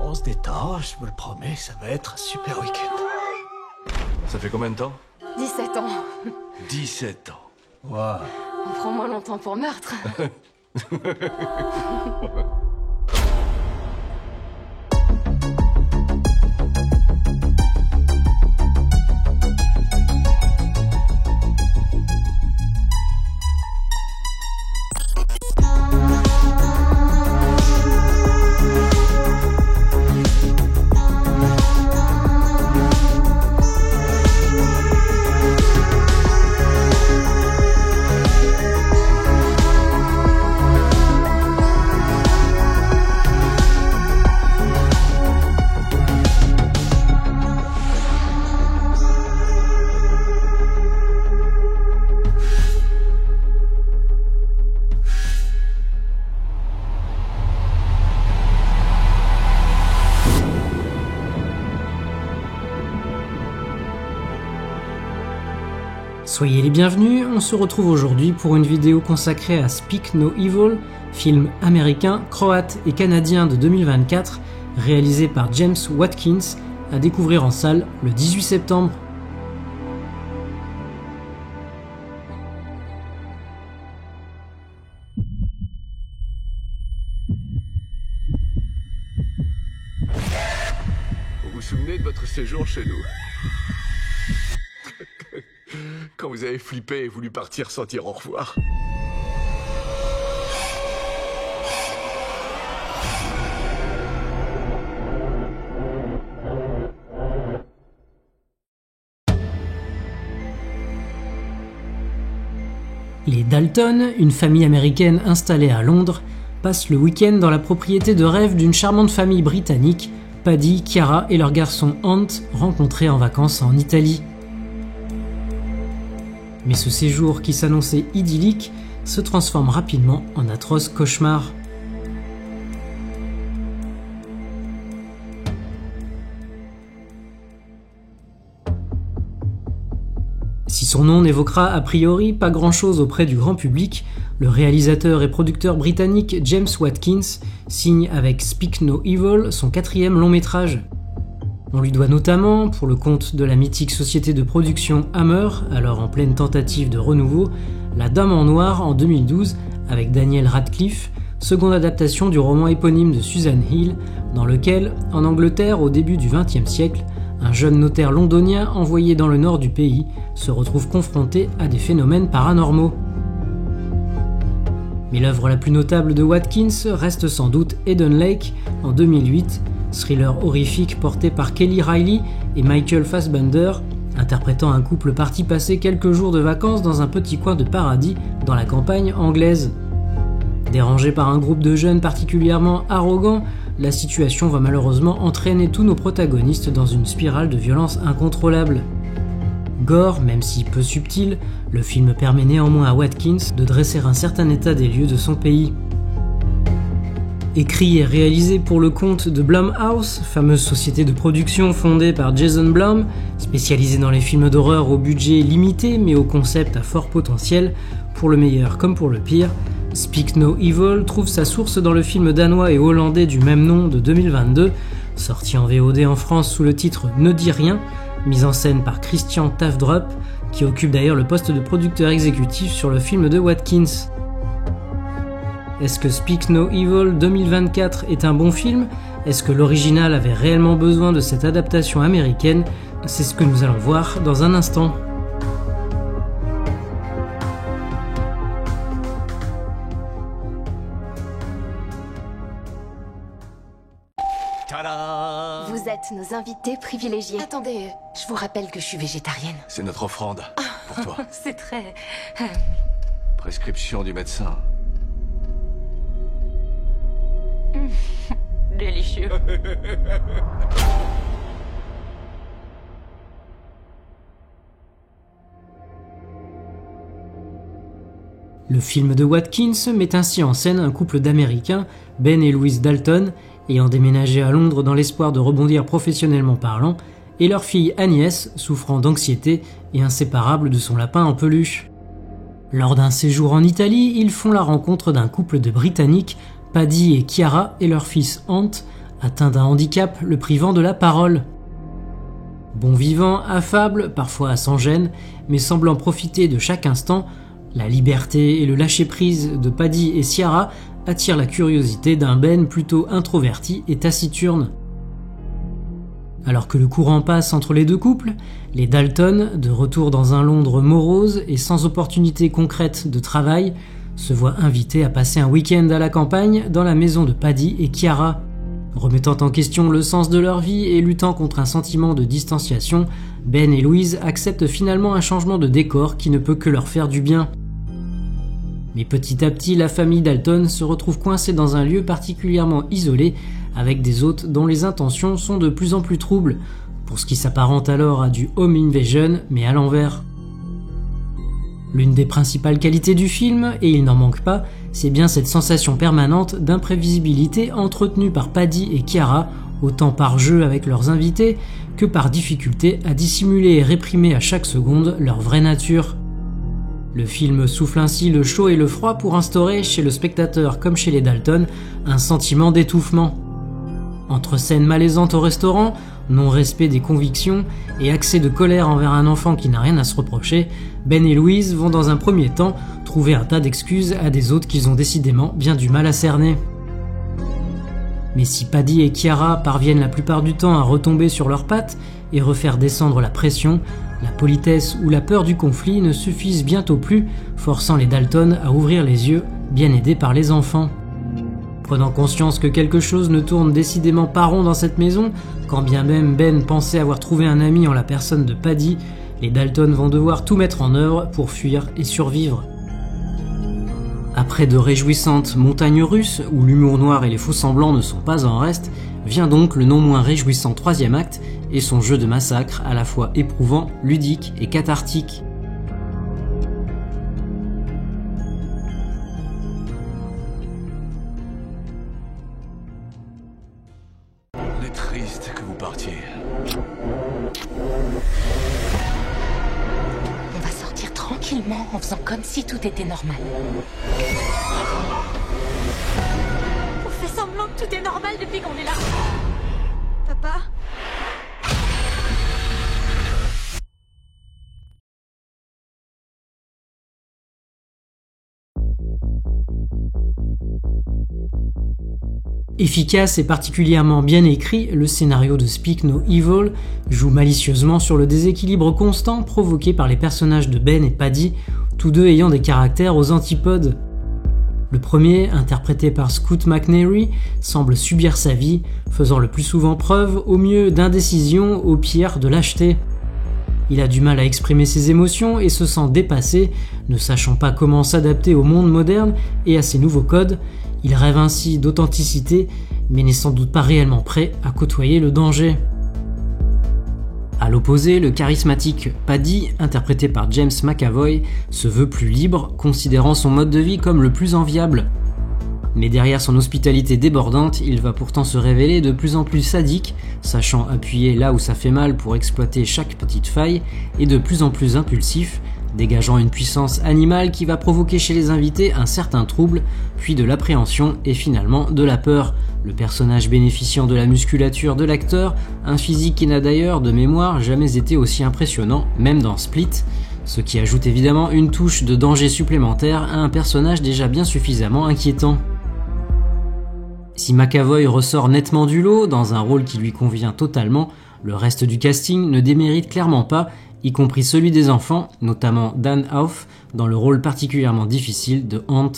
On se détend, je me le promets, ça va être un super week-end. Ça fait combien de temps? 17 ans. 17 ans. Waouh. On prend moins longtemps pour meurtre. Soyez les bienvenus, on se retrouve aujourd'hui pour une vidéo consacrée à Speak No Evil, film américain, croate et canadien de 2024, réalisé par James Watkins, à découvrir en salle le 18 septembre. Vous vous souvenez de votre séjour chez nous? Quand vous avez flippé et voulu partir sans dire au revoir. Les Dalton, une famille américaine installée à Londres, passent le week-end dans la propriété de rêve d'une charmante famille britannique, Paddy, Chiara et leur garçon Ant, rencontrés en vacances en Italie. Mais ce séjour qui s'annonçait idyllique se transforme rapidement en atroce cauchemar. Si son nom n'évoquera a priori pas grand-chose auprès du grand public, le réalisateur et producteur britannique James Watkins signe avec Speak No Evil son 4e long métrage. On lui doit notamment, pour le compte de la mythique société de production Hammer, alors en pleine tentative de renouveau, La Dame en Noir en 2012 avec Daniel Radcliffe, seconde adaptation du roman éponyme de Susan Hill, dans lequel, en Angleterre au début du XXe siècle, un jeune notaire londonien envoyé dans le nord du pays se retrouve confronté à des phénomènes paranormaux. Mais l'œuvre la plus notable de Watkins reste sans doute Hidden Lake en 2008, thriller horrifique porté par Kelly Reilly et Michael Fassbender, interprétant un couple parti passer quelques jours de vacances dans un petit coin de paradis dans la campagne anglaise. Dérangé par un groupe de jeunes particulièrement arrogants, la situation va malheureusement entraîner tous nos protagonistes dans une spirale de violence incontrôlable. Gore, même si peu subtil, le film permet néanmoins à Watkins de dresser un certain état des lieux de son pays. Écrit et réalisé pour le compte de Blumhouse, fameuse société de production fondée par Jason Blum, spécialisée dans les films d'horreur au budget limité mais au concept à fort potentiel, pour le meilleur comme pour le pire, Speak No Evil trouve sa source dans le film danois et hollandais du même nom de 2022, sorti en VOD en France sous le titre Ne dis rien, mise en scène par Christian Tafdrup, qui occupe d'ailleurs le poste de producteur exécutif sur le film de Watkins. Est-ce que Speak No Evil 2024 est un bon film? Est-ce que l'original avait réellement besoin de cette adaptation américaine? C'est ce que nous allons voir dans un instant. Tada! Vous êtes nos invités privilégiés. Attendez, je vous rappelle que je suis végétarienne. C'est notre offrande pour toi. C'est très... Prescription du médecin. délicieux. Le film de Watkins met ainsi en scène un couple d'Américains, Ben et Louise Dalton, ayant déménagé à Londres dans l'espoir de rebondir professionnellement parlant, et leur fille Agnès, souffrant d'anxiété et inséparable de son lapin en peluche. Lors d'un séjour en Italie, ils font la rencontre d'un couple de Britanniques, Paddy et Chiara, et leur fils Ant, atteint d'un handicap le privant de la parole. Bon vivant, affable, parfois sans gêne, mais semblant profiter de chaque instant, la liberté et le lâcher-prise de Paddy et Ciara attirent la curiosité d'un Ben plutôt introverti et taciturne. Alors que le courant passe entre les deux couples, les Dalton, de retour dans un Londres morose et sans opportunité concrète de travail, se voient invités à passer un week-end à la campagne dans la maison de Paddy et Ciara. Remettant en question le sens de leur vie et luttant contre un sentiment de distanciation, Ben et Louise acceptent finalement un changement de décor qui ne peut que leur faire du bien. Mais petit à petit, la famille Dalton se retrouve coincée dans un lieu particulièrement isolé, avec des hôtes dont les intentions sont de plus en plus troubles, pour ce qui s'apparente alors à du home invasion, mais à l'envers. L'une des principales qualités du film, et il n'en manque pas, c'est bien cette sensation permanente d'imprévisibilité entretenue par Paddy et Ciara, autant par jeu avec leurs invités, que par difficulté à dissimuler et réprimer à chaque seconde leur vraie nature. Le film souffle ainsi le chaud et le froid pour instaurer, chez le spectateur comme chez les Dalton, un sentiment d'étouffement. Entre scènes malaisantes au restaurant, non-respect des convictions et accès de colère envers un enfant qui n'a rien à se reprocher, Ben et Louise vont dans un premier temps trouver un tas d'excuses à des autres qu'ils ont décidément bien du mal à cerner. Mais si Paddy et Ciara parviennent la plupart du temps à retomber sur leurs pattes et refaire descendre la pression, la politesse ou la peur du conflit ne suffisent bientôt plus, forçant les Dalton à ouvrir les yeux, bien aidés par les enfants. Prenant conscience que quelque chose ne tourne décidément pas rond dans cette maison, quand bien même Ben pensait avoir trouvé un ami en la personne de Paddy, les Dalton vont devoir tout mettre en œuvre pour fuir et survivre. Après de réjouissantes montagnes russes, où l'humour noir et les faux-semblants ne sont pas en reste, vient donc le non moins réjouissant troisième acte et son jeu de massacre à la fois éprouvant, ludique et cathartique. On est triste que vous partiez. On va sortir tranquillement en faisant comme si tout était normal. On fait semblant que tout est normal depuis qu'on est là. Papa ? Efficace et particulièrement bien écrit, le scénario de Speak No Evil joue malicieusement sur le déséquilibre constant provoqué par les personnages de Ben et Paddy, tous deux ayant des caractères aux antipodes. Le premier, interprété par Scoot McNairy, semble subir sa vie, faisant le plus souvent preuve, au mieux d'indécision, au pire de lâcheté. Il a du mal à exprimer ses émotions et se sent dépassé, ne sachant pas comment s'adapter au monde moderne et à ses nouveaux codes. Il rêve ainsi d'authenticité, mais n'est sans doute pas réellement prêt à côtoyer le danger. À l'opposé, le charismatique Paddy, interprété par James McAvoy, se veut plus libre, considérant son mode de vie comme le plus enviable. Mais derrière son hospitalité débordante, il va pourtant se révéler de plus en plus sadique, sachant appuyer là où ça fait mal pour exploiter chaque petite faille, et de plus en plus impulsif, dégageant une puissance animale qui va provoquer chez les invités un certain trouble, puis de l'appréhension et finalement de la peur, le personnage bénéficiant de la musculature de l'acteur, un physique qui n'a d'ailleurs, de mémoire, jamais été aussi impressionnant, même dans Split, ce qui ajoute évidemment une touche de danger supplémentaire à un personnage déjà bien suffisamment inquiétant. Si McAvoy ressort nettement du lot, dans un rôle qui lui convient totalement, le reste du casting ne démérite clairement pas, y compris celui des enfants, notamment Dan Houff, dans le rôle particulièrement difficile de Hant.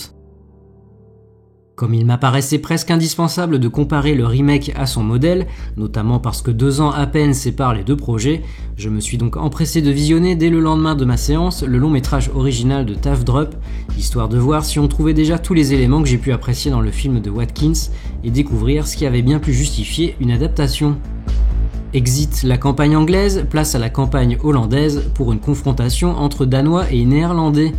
Comme il m'apparaissait presque indispensable de comparer le remake à son modèle, notamment parce que 2 ans à peine séparent les deux projets, je me suis donc empressé de visionner dès le lendemain de ma séance le long métrage original de Taft Drup, histoire de voir si on trouvait déjà tous les éléments que j'ai pu apprécier dans le film de Watkins et découvrir ce qui avait bien pu justifier une adaptation. Exit la campagne anglaise, place à la campagne hollandaise pour une confrontation entre Danois et Néerlandais.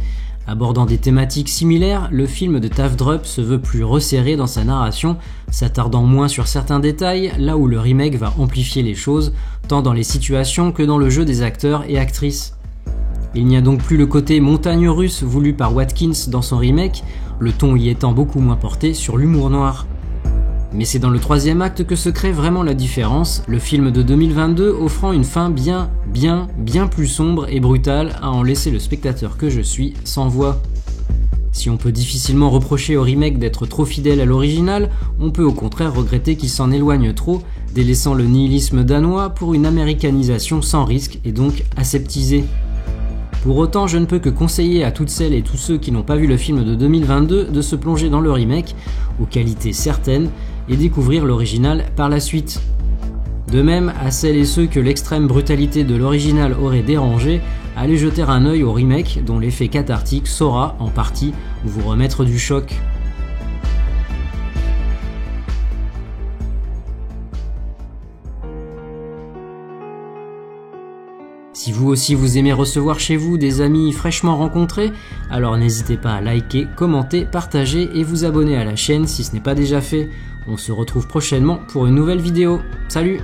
Abordant des thématiques similaires, le film de Taft Drup se veut plus resserré dans sa narration, s'attardant moins sur certains détails, là où le remake va amplifier les choses, tant dans les situations que dans le jeu des acteurs et actrices. Il n'y a donc plus le côté montagne russe voulu par Watkins dans son remake, le ton y étant beaucoup moins porté sur l'humour noir. Mais c'est dans le troisième acte que se crée vraiment la différence, le film de 2022 offrant une fin bien plus sombre et brutale à en laisser le spectateur que je suis sans voix. Si on peut difficilement reprocher au remake d'être trop fidèle à l'original, on peut au contraire regretter qu'il s'en éloigne trop, délaissant le nihilisme danois pour une américanisation sans risque et donc aseptisée. Pour autant, je ne peux que conseiller à toutes celles et tous ceux qui n'ont pas vu le film de 2022 de se plonger dans le remake, aux qualités certaines, et découvrir l'original par la suite. De même, à celles et ceux que l'extrême brutalité de l'original aurait dérangé, allez jeter un œil au remake dont l'effet cathartique saura, en partie, vous remettre du choc. Si vous aussi vous aimez recevoir chez vous des amis fraîchement rencontrés, alors n'hésitez pas à liker, commenter, partager et vous abonner à la chaîne si ce n'est pas déjà fait. On se retrouve prochainement pour une nouvelle vidéo. Salut!